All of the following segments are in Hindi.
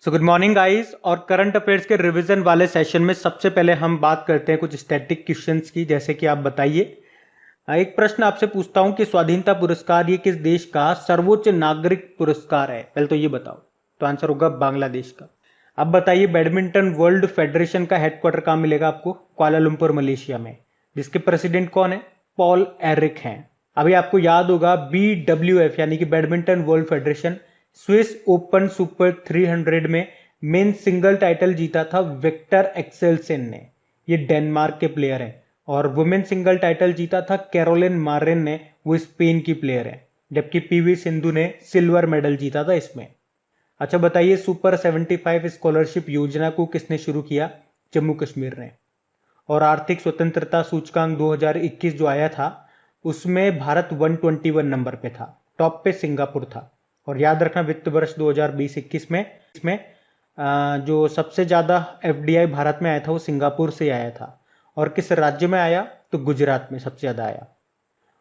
So good morning guys. और करंट अफेयर्स के रिवीजन वाले सेशन में सबसे पहले हम बात करते हैं कुछ स्टैटिक क्वेश्चंस की। जैसे कि आप बताइए, एक प्रश्न आपसे पूछता हूं कि स्वाधीनता पुरस्कार ये किस देश का सर्वोच्च नागरिक पुरस्कार है? पहले तो ये बताओ। तो आंसर होगा बांग्लादेश का। अब बताइए, बैडमिंटन वर्ल्ड फेडरेशन का हेडक्वार्टर कहाँ मिलेगा आपको? कुआलालंपुर मलेशिया में। जिसके प्रेसिडेंट कौन है? पॉल एरिक हैं। अभी आपको याद होगा BWF यानी कि badminton world federation Swiss open super 300 में मेन सिंगल टाइटल जीता था विक्टर एक्सेलसेन ने। ये डेनमार्क के प्लेयर हैं। और वुमेन सिंगल टाइटल जीता था कैरोलिन मारिन ने, वो स्पेन की प्लेयर है। जबकि PV सिंधु ने सिल्वर मेडल जीता था इसमें। अच्छा बताइए, सुपर 75 स्कॉलरशिप योजना को किसने शुरू किया? जम्मू कश्मीर ने। और आर्थिक स्वतंत्रता सूचकांक 2021 जो आया था उसमें भारत 121 नंबर पे था। टॉप पे सिंगापुर था। और याद रखना, वित्त वर्ष 2020-21 में इसमें जो सबसे ज्यादा FDI भारत में आया था वो सिंगापुर से आया था। और किस राज्य में आया? तो गुजरात में सबसे ज्यादा आया।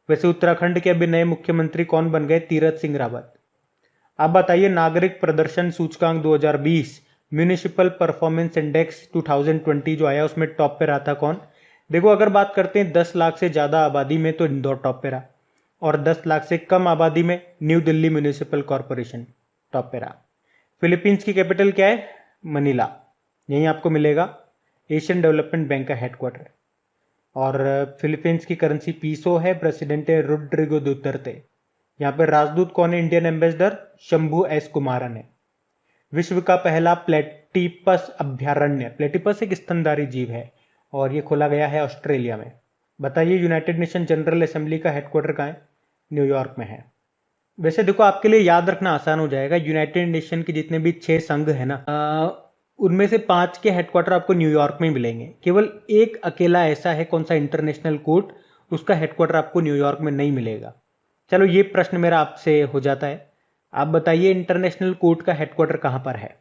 वैसे उत्तराखंड के अभी नए मुख्यमंत्री कौन बन गए? तीरथ सिंह रावत। अब बताइए, नागरिक प्रदर्शन सूचकांक 2020 म्यूनिसिपल परफॉर्मेंस इंडेक्स 2020 जो आया उसमें टॉप पे रहा था कौन? देखो, अगर बात करते हैं 10 लाख से ज्यादा आबादी में तो इंदौर टॉप पे रहा। और 10 लाख से कम आबादी में new Delhi municipal corporation top पे रहा। फिलीपींस की कैपिटल क्या है? मनीला। यहीं आपको मिलेगा एशियन डेवलपमेंट बैंक का हेडक्वार्टर। और फिलीपींस की करेंसी पीसो है। प्रेसिडेंट है रोड्रिगो दुतर्ते। यहाँ पे राजदूत कौन है? Indian ambassador Shambhu S Kumaran है। विश्व का पहला प्लेटिपस अभ्यारण्य, प्लेटिपस एक स्तनधारी जीव है और ये खोला गया है ऑस्ट्रेलिया में। बताइए, यूनाइटेड नेशन जनरल असेंबली का हेडक्वार्टर कहाँ है? न्यूयॉर्क में है। वैसे देखो, आपके लिए याद रखना आसान हो जाएगा। यूनाइटेड नेशन के जितने भी 6 संघ है ना, उनमें से 5 के हेडक्वार्टर आपको न्यूयॉर्क में मिलेंगे। केवल एक अकेला ऐसा है, कौन सा? इंटरनेशनल कोर्ट, उसका हेडक्वार्टर आपको न्यूयॉर्क में नहीं मिलेगा। चलो, ये प्रश्न मेरा आपसे हो जाता है। आप बताइए, इंटरनेशनल कोर्ट का हेडक्वार्टर कहाँ पर है?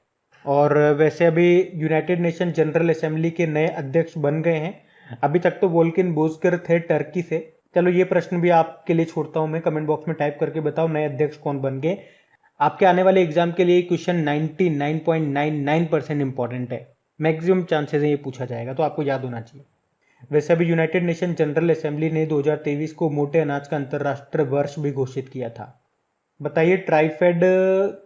और वैसे अभी यूनाइटेड नेशन जनरल असेंबली के नए अध्यक्ष बन गए हैं। अभी तक तो वोल्किन बोस्कर थे टर्की से। चलो, ये प्रश्न भी आपके लिए छोड़ता हूं मैं, कमेंट बॉक्स में टाइप करके बताओ नए अध्यक्ष कौन बन गए। आपके आने वाले एग्जाम के लिए क्वेश्चन 99.99% इंपॉर्टेंट है। मैक्सिमम चांसेस है ये पूछा जाएगा, तो आपको याद होना चाहिए। वैसे अभी यूनाइटेड नेशन जनरल असेंबली ने 2023 को मोटे अनाज का अंतर्राष्ट्रीय वर्ष भी घोषित किया था। बताइए, ट्राइफेड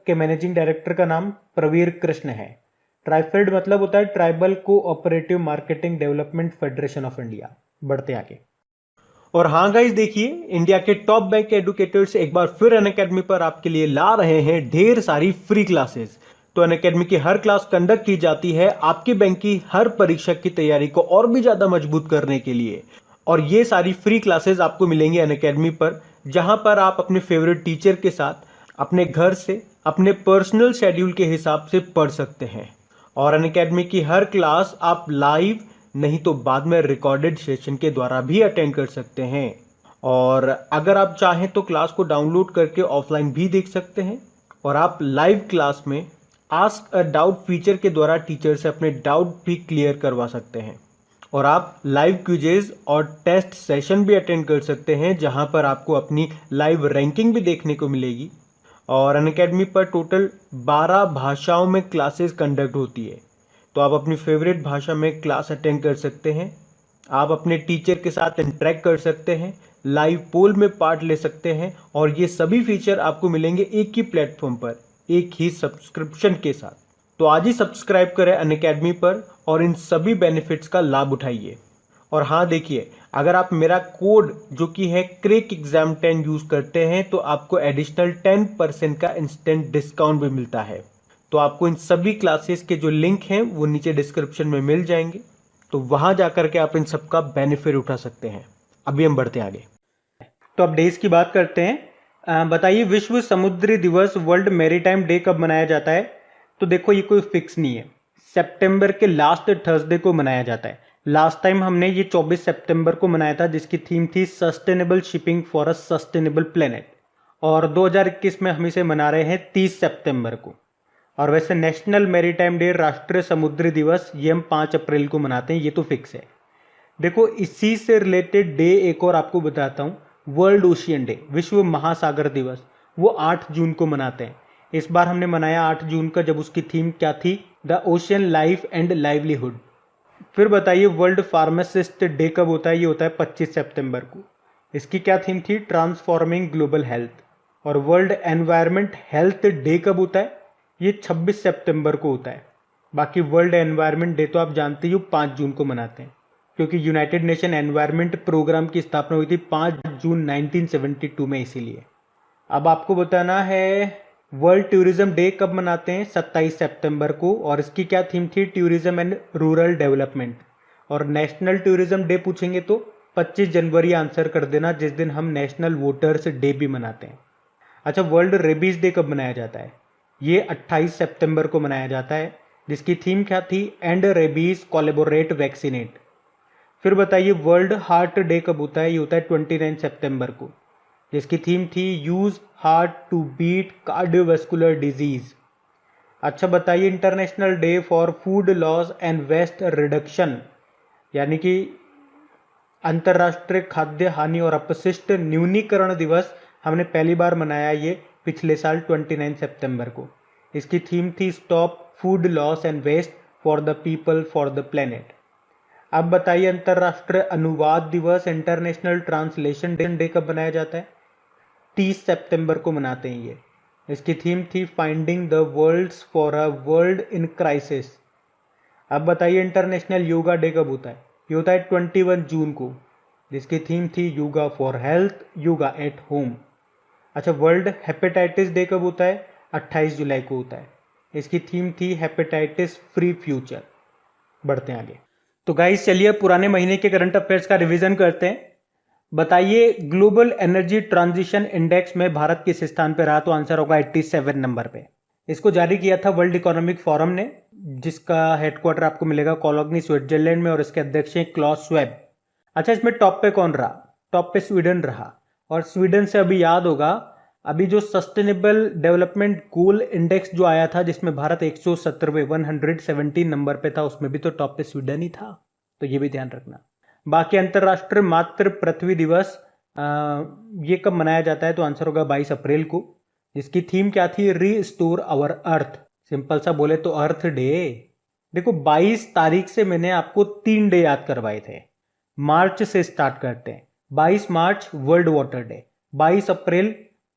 के मैनेजिंग डायरेक्टर का नाम प्रवीर कृष्ण है। ट्राइफेड मतलब होता है tribal cooperative marketing development federation of India. बढ़ते आगे। और हाँ गाइस, देखिए, इंडिया के टॉप बैंक एडुकेटर्स एक बार फिर अनअकैडमी पर आपके लिए ला रहे हैं ढेर सारी फ्री क्लासेस। तो अनअकैडमी की हर क्लास कंडक्ट की जाती है आपके बैंक की हर परीक्षा की तैयारी को और भी ज्यादा मजबूत करने के लिए। और ये सारी फ्री क्लासेस आपको मिलेंगे अनअकैडमी पर, जहां पर आप अपने फेवरेट टीचर के साथ अपने घर से अपने पर्सनल शेड्यूल के हिसाब से पढ़ सकते हैं। और अनअकैडमी की हर क्लास आप लाइव नहीं तो बाद में रिकॉर्डेड सेशन के द्वारा भी अटेंड कर सकते हैं। और अगर आप चाहें तो क्लास को डाउनलोड करके ऑफलाइन भी देख सकते हैं। और आप लाइव क्लास में आस्क अ डाउट फीचर के द्वारा टीचर से अपने डाउट भी क्लियर करवा सकते हैं। और आप लाइव क्विजेज और टेस्ट सेशन भी अटेंड कर सकते हैं, जहां पर आपको अपनी लाइव रैंकिंग भी देखने को मिलेगी। और अनअकैडमी पर टोटल 12 भाषाओं में क्लासेस कंडक्ट होती है, तो आप अपनी फेवरेट भाषा में क्लास अटेंड कर सकते हैं। आप अपने टीचर के साथ इंटरेक्ट कर सकते हैं, लाइव पोल में पार्ट ले सकते हैं। और ये सभी फीचर आपको मिलेंगे एक ही प्लेटफॉर्म पर, एक ही सब्सक्रिप्शन के साथ। तो आज ही सब्सक्राइब करें अनअकैडमी पर और इन सभी बेनिफिट्स का लाभ उठाइए। और हाँ देखिए, अगर आप मेरा कोड जो कि है क्रेक एग्जाम 10 यूज करते हैं तो आपको एडिशनल 10% का इंस्टेंट डिस्काउंट भी मिलता है। तो आपको इन सभी क्लासेस के जो लिंक हैं वो नीचे डिस्क्रिप्शन में मिल जाएंगे, तो वहां जाकर के आप इन सब का बेनिफिट उठा सकते हैं। अभी हम बढ़ते हैं आगे। तो अब डेज की बात करते हैं। बताइए, विश्व समुद्री दिवस वर्ल्ड मैरीटाइम डे कब मनाया जाता है? तो देखो, ये कोई फिक्स नहीं है। सितंबर के लास्ट थर्सडे को मनाया जाता है। लास्ट टाइम हमने ये 24 सितंबर को मनाया था, जिसकी थीम थी sustainable shipping for a sustainable planet. और 2021 में हम इसे मना रहे हैं 30 सितंबर को। और वैसे नेशनल मैरीटाइम डे, राष्ट्रीय समुद्री दिवस, ये हम 5 अप्रैल को मनाते हैं, ये तो फिक्स है। देखो, इसी से रिलेटेड डे एक और आपको बताता हूँ, वर्ल्ड ओशियन डे, विश्व महासागर दिवस, वो 8 जून को मनाते हैं। इस बार हमने मनाया 8 जून का, जब उसकी थीम क्या थी? The ocean life and livelihood. फिर बताइए वर्ल्ड फार्मासिस्ट डे कब होता है? ये होता है 25 सितंबर को। इसकी क्या थीम थी? Transforming global health. और वर्ल्ड एनवायरनमेंट हेल्थ डे कब होता है? ये 26 सितंबर को होता है। बाकी वर्ल्ड एनवायरनमेंट डे तो आप जानते ही हो 5 जून को मनाते हैं, क्योंकि यूनाइटेड नेशन एनवायरनमेंट प्रोग्राम की स्थापना हुई थी 5 जून 1972 में, इसीलिए। अब आपको बताना है वर्ल्ड टूरिज्म डे कब मनाते हैं? 27 सितंबर को। और इसकी क्या थीम थी? Tourism and rural development. और नेशनल टूरिज्म डे पूछेंगे तो 25 जनवरी आंसर कर देना, जिस दिन हम नेशनल वोटर्स डे भी मनाते हैं। अच्छा, वर्ल्ड रेबीज डे कब मनाया जाता है? ये 28 सितंबर को मनाया जाता है, जिसकी थीम क्या थी? And rabies collaborate vaccinate. फिर बताइए वर्ल्ड हार्ट डे कब होता है? ये होता है 29 सितंबर को, जिसकी थीम थी use heart to beat cardiovascular disease. अच्छा बताइए international day for food loss and waste reduction, यानी कि अंतर्राष्ट्रीय खाद्य हानि और अपशिष्ट न्यूनीकरण दिवस हमने पहली बार मनाया ये पिछले साल 29 सितंबर को। इसकी थीम थी stop food loss and waste for the people for the planet. अब बताइए अंतर्राष्ट्रीय अनुवाद दिवस इंटरनेशनल ट्रांसलेशन डे कब मनाया जाता है? 30 सितंबर को मनाते हैं ये। इसकी थीम थी finding the words for a world in crisis. अब बताइए इंटरनेशनल योगा डे कब होता है? ये होता है 21 जून को, जिसकी थीम थी yoga for health, yoga at home. अच्छा, वर्ल्ड हेपेटाइटिस डे कब होता है? 28 जुलाई को होता है। इसकी थीम थी हेपेटाइटिस फ्री फ्यूचर। बढ़ते हैं आगे। तो गाइस चलिए पुराने महीने के करंट अफेयर्स का रिवीजन करते हैं। बताइए ग्लोबल एनर्जी ट्रांजिशन इंडेक्स में भारत किस स्थान पे रहा? तो आंसर होगा 87 नंबर पे। इसको जारी किया था वर्ल्ड इकोनॉमिक फोरम ने, जिसका हेडक्वार्टर आपको मिलेगा कोलोग्नी स्विट्जरलैंड में, और इसके अध्यक्ष हैं क्लॉस स्वेब। अच्छा, इसमें टॉप पे कौन रहा? टॉप पे स्वीडन रहा। और स्वीडन से अभी याद होगा, अभी जो सस्टेनेबल डेवलपमेंट गोल इंडेक्स जो आया था, जिसमें भारत 117 नंबर पे था, उसमें भी तो टॉप पे स्वीडन ही था, तो ये भी ध्यान रखना। बाकी अंतरराष्ट्रीय मातृ पृथ्वी दिवस ये कब मनाया जाता है? तो आंसर होगा 22 अप्रैल को, जिसकी थीम क्या थी? Restore our earth. सिंपल सा बोले तो अर्थ डे। देखो 22 तारीख से मैंने आपको 3 डे याद करवाए थे। मार्च से स्टार्ट करते हैं। 22 मार्च वर्ल्ड वाटर डे, 22 अप्रैल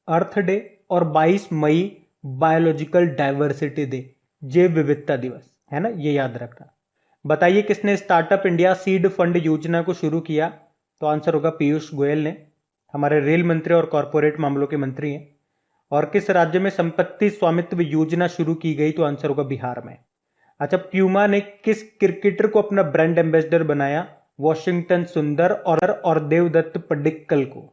अर्थ डे, और 22 मई बायोलॉजिकल डाइवर्सिटी डे, जैव विविधता दिवस, है ना, ये याद रखना। बताइए किसने स्टार्टअप इंडिया सीड फंड योजना को शुरू किया? तो आंसर होगा पीयूष गोयल ने, हमारे रेल मंत्री और कॉरपोरेट मामलों के मंत्री हैं। और किस राज्य में संपत्ति स्वामित्व योजना शुरू की गई? तो आंसर होगा बिहार में। अच्छा, प्यूमा ने किस क्रिकेटर को अपना ब्रांड एम्बेसडर बनाया? वॉशिंगटन सुंदर और देवदत्त पडिक्कल को।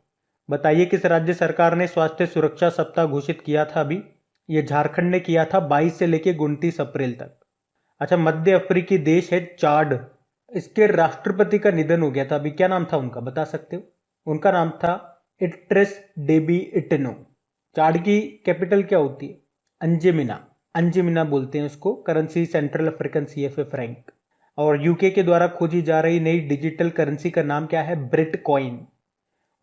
बताइए किस राज्य सरकार ने स्वास्थ्य सुरक्षा सप्ताह घोषित किया था? अभी ये झारखंड ने किया था 22 से लेकर 29 अप्रैल तक। अच्छा, मध्य अफ्रीकी देश है चाड। इसके राष्ट्रपति का निधन हो गया था अभी, क्या नाम था उनका, बता सकते हो? उनका नाम था इट्रिस डेबी इटनो। चाड की कैपिटल क्या होती है? अंजेमिना। अंजेमिना बोलते हैं उसको। Currency central African CFA franc. और यूके के द्वारा खोजी जा रही नई डिजिटल करेंसी का नाम क्या है? ब्रिट कॉइन।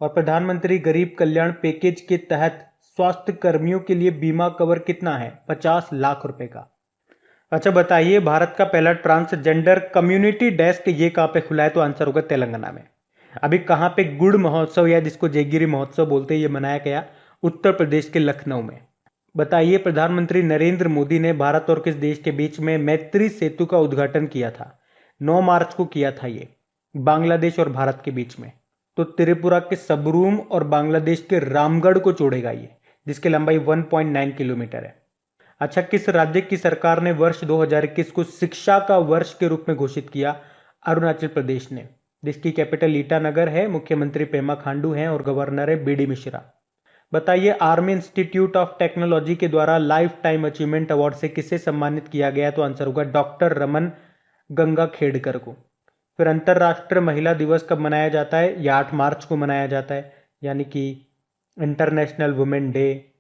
और प्रधानमंत्री गरीब कल्याण पैकेज के तहत स्वास्थ्य कर्मियों के लिए बीमा कवर कितना है? 50 लाख रुपए का। अच्छा बताइए भारत का पहला ट्रांसजेंडर कम्युनिटी डेस्क ये कहां पे खुला है? तो आंसर होगा तेलंगाना में। अभी कहां पे गुड़ महोत्सव या जिसको जयगिरी महोत्सव बोलते हैं ये मनाया गया? उत्तर प्रदेश के लखनऊ में। बताइए प्रधानमंत्री नरेंद्र मोदी ने भारत और किस देश के बीच में मैत्री सेतु का उद्घाटन किया था? 9 मार्च को किया था ये, बांग्लादेश और भारत के बीच में। तो त्रिपुरा के सबरूम और बांग्लादेश के रामगढ़ को जोड़ेगा ये, जिसकी लंबाई 1.9 किलोमीटर है। अच्छा, किस राज्य की सरकार ने वर्ष 2021 को शिक्षा का वर्ष के रूप में घोषित किया? अरुणाचल प्रदेश ने, जिसकी कैपिटल ईटानगर है। मुख्यमंत्री पेमा खांडू हैं और गवर्नर है बीडी मिश्रा। बताइए आर्मी इंस्टीट्यूट ऑफ टेक्नोलॉजी के द्वारा लाइफ टाइम अचीवमेंट अवार्ड से किसे सम्मानित किया गया? तो आंसर होगा डॉक्टर रमन गंगा खेड़कर को। फिर अंतरराष्ट्रीय महिला दिवस कब मनाया जाता है? यह 8 मार्च को मनाया जाता है, यानी कि इंटरनेशनल वुमेन डे।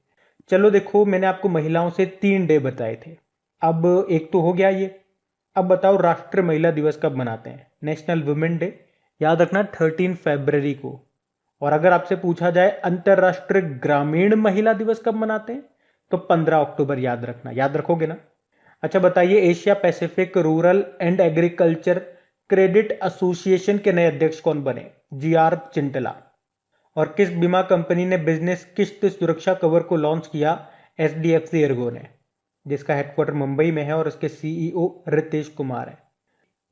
चलो देखो, मैंने आपको महिलाओं से 3 डे बताए थे, अब एक तो हो गया ये। अब बताओ राष्ट्रीय महिला दिवस कब मनाते हैं? नेशनल वुमेन डे याद रखना 13 फरवरी को। और अगर आपसे पूछा जाए अंतरराष्ट्रीय ग्रामीण महिला दिवस कब मनाते हैं? तो 15 अक्टूबर याद रखना, याद रखोगे ना। अच्छा बताइए, Asia Pacific rural and agriculture credit association के नए अध्यक्ष कौन बने? GR चिंटला। और किस बीमा कंपनी ने बिजनेस किश्त सुरक्षा कवर को लॉन्च किया? HDFC एर्गो ने, जिसका हेडक्वार्टर मुंबई में है और उसके CEO रितेश कुमार है।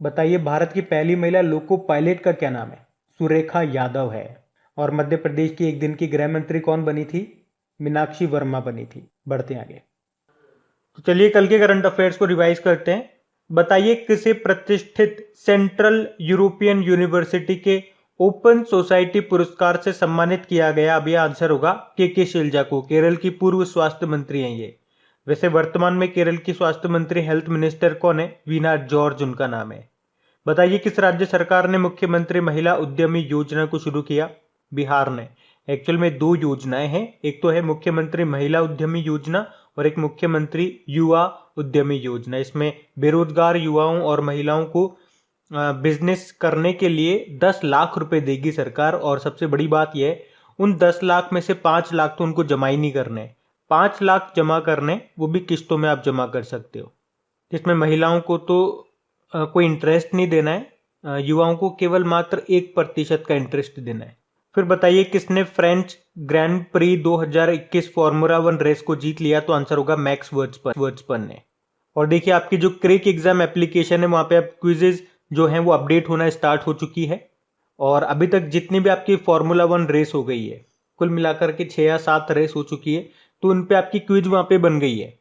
बताइए, भारत की पहली महिला लोको पायलट का क्या नाम है? सुरेखा यादव है। और मध्य प्रदेश की एक दिन की गृह मंत्री कौन बनी थी? मीनाक्षी वर्मा बनी थी। बढ़ते आगे। तो चलिए कल के करंट अफेयर्स को रिवाइज करते हैं। बताइए, किसे प्रतिष्ठित सेंट्रल यूरोपियन यूनिवर्सिटी के ओपन सोसाइटी पुरस्कार से सम्मानित किया गया? अब यह आंसर होगा के शैलजा को। केरल की पूर्व स्वास्थ्य मंत्री हैं ये। वैसे वर्तमान में केरल की स्वास्थ्य मंत्री हेल्थ मिनिस्टर कौन है? वीना जॉर्ज उनका नाम है। बताइए, किस राज्य सरकार ने मुख्यमंत्री महिला उद्यमी योजना को शुरू किया? बिहार ने। एक्चुअल में दो योजनाएं हैं, एक तो है मुख्यमंत्री महिला उद्यमी योजना और एक मुख्यमंत्री युवा उद्यमी योजना। इसमें बेरोजगार युवाओं और महिलाओं को बिजनेस करने के लिए 10 लाख रुपए देगी सरकार। और सबसे बड़ी बात यह है, उन 10 लाख में से 5 लाख तो उनको जमा ही नहीं करने, 5 लाख जमा करने, वो भी किस्तों में आप जमा कर सकते हो। जिसमें महिलाओं को तो कोई इंटरेस्ट नहीं देना है, युवाओं को केवल मात्र 1% का इंटरेस्ट देना है। फिर बताइए, किसने French Grand Prix 2021 formula 1 race को जीत लिया? तो आंसर होगा मैक्स वर्स्टपन ने। और देखिए, आपकी जो क्रेक एग्जाम एप्लीकेशन है वहां पे आप क्विजेज जो हैं वो अपडेट होना स्टार्ट हो चुकी है। और अभी तक जितनी भी आपकी फॉर्मूला 1 रेस हो गई है, कुल मिलाकर के 6 या 7 रेस हो चुकी है, तो उन पे आपकी क्विज वहां पे बन गई है।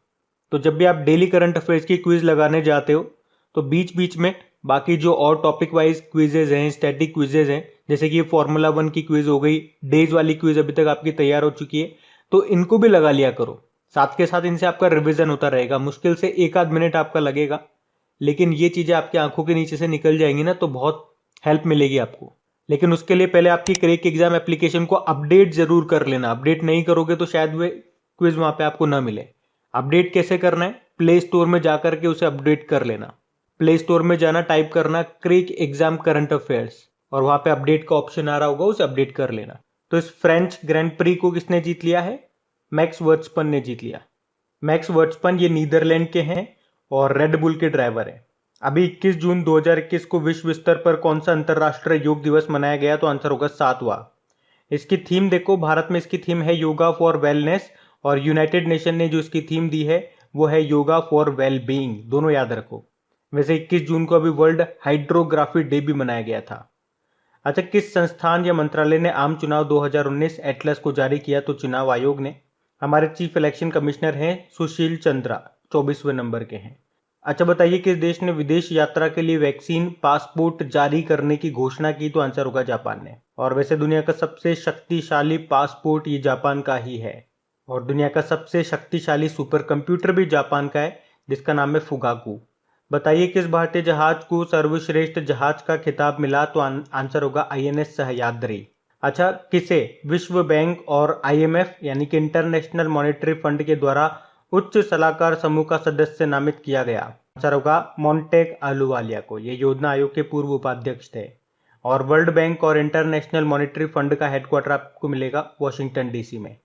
तो जब भी आप डेली करंट अफेयर्स की क्विज लगाने जाते हो तो बीच बीच में बाकी जो और टॉपिक वाइज क्विजेज हैं, स्टैटिक क्विजेज हैं, जैसे कि ये फॉर्मूला 1 की क्विज हो गई, डेज वाली क्विज अभी तक आपकी तैयार हो चुकी है, तो इनको भी लगा लिया करो। साथ के साथ इनसे आपका रिवीजन होता रहेगा। मुश्किल से 1 आध मिनट आपका लगेगा, लेकिन ये चीजें आपकी आंखों के नीचे से निकल जाएंगी ना, तो बहुत हेल्प मिलेगी आपको। लेकिन उसके लिए पहले आपकी क्रेक एग्जाम एप्लीकेशन को अपडेट जरूर कर लेना। अपडेट नहीं करोगे तो शायद वे क्विज वहां पे आपको ना मिले। अपडेट कैसे करना है? प्ले स्टोर में जाकर के उसे अपडेट कर लेना। प्ले स्टोर में जाना, टाइप करना क्रेक एग्जाम करंट अफेयर्स, और वहां पे अपडेट का ऑप्शन आ रहा होगा, उसे अपडेट कर लेना। तो इस फ्रेंच ग्रैंड प्री को किसने जीत लिया है? मैक्स वर्स्टपन ने जीत लिया। मैक्स वर्स्टपन ये नीदरलैंड के हैं और रेड बुल के ड्राइवर हैं। अभी 21 जून 2021 को विश्व स्तर पर कौन सा अंतरराष्ट्रीय योग दिवस मनाया गया? तो आंसर होगा 7वां। इसकी थीम देखो, भारत में इसकी थीम है योगा फॉर वेलनेस, और यूनाइटेड नेशन ने जो इसकी थीम दी है वो है योगा फॉर वेल बीइंग। दोनों याद रखो। वैसे 21 जून को अभी वर्ल्ड हाइड्रोग्राफी डे भी मनाया गया था। अच्छा, किस संस्थान या मंत्रालय ने आम चुनाव 2019 एटलस को जारी किया? तो चुनाव आयोग ने। हमारे चीफ इलेक्शन कमिश्नर हैं सुशील चंद्रा, 24वें नंबर के हैं। अच्छा बताइए, किस देश ने विदेश यात्रा के लिए वैक्सीन पासपोर्ट जारी करने की घोषणा की? तो आंसर होगा जापान ने। और वैसे दुनिया का सबसे शक्तिशाली पासपोर्ट ये जापान का ही है, और दुनिया का सबसे शक्तिशाली सुपर कंप्यूटर भी जापान का है, जिसका नाम है फुगाकू। बताइए, किस भारतीय जहाज को सर्वश्रेष्ठ जहाज का खिताब मिला? तो आंसर होगा INS सह्याद्री। अच्छा, किसे विश्व बैंक और IMF यानी कि इंटरनेशनल मॉनेटरी फंड के द्वारा उच्च सलाहकार समूह का सदस्य नामित किया गया? आंसर होगा मोंटेक अहलूवालिया को। ये योजना आयोग के पूर्व उपाध्यक्ष थे। और वर्ल्ड बैंक और इंटरनेशनल मॉनेटरी फंड का हेडक्वार्टर आपको मिलेगा वॉशिंगटन DC में।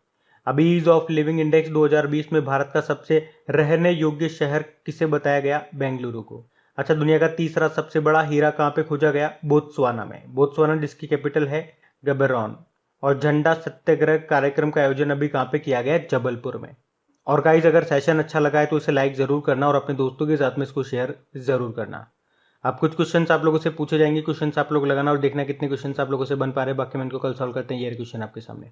अभी ईज ऑफ लिविंग इंडेक्स 2020 में भारत का सबसे रहने योग्य शहर किसे बताया गया? बेंगलुरु को। अच्छा, दुनिया का तीसरा सबसे बड़ा हीरा कहाँ पे खोजा गया? बोत्सवाना में। बोत्सवाना जिसकी कैपिटल है गबेरॉन। और झंडा सत्याग्रह कार्यक्रम का आयोजन अभी कहाँ पे किया गया? जबलपुर में। और गाइस, अगर सेशन अच्छा लगा है तो इसे लाइक जरूर करना और अपने दोस्तों के साथ में इसको शेयर जरूर करना। अब कुछ क्वेश्चंस आप लोगों से पूछे जाएंगे, क्वेश्चंस आप लोग लगाना और देखना कितने क्वेश्चंस आप लोगों से बन पा रहे हैं। बाकी मैं इनको कल सॉल्व करते हैं। ये क्वेश्चन आपके सामने।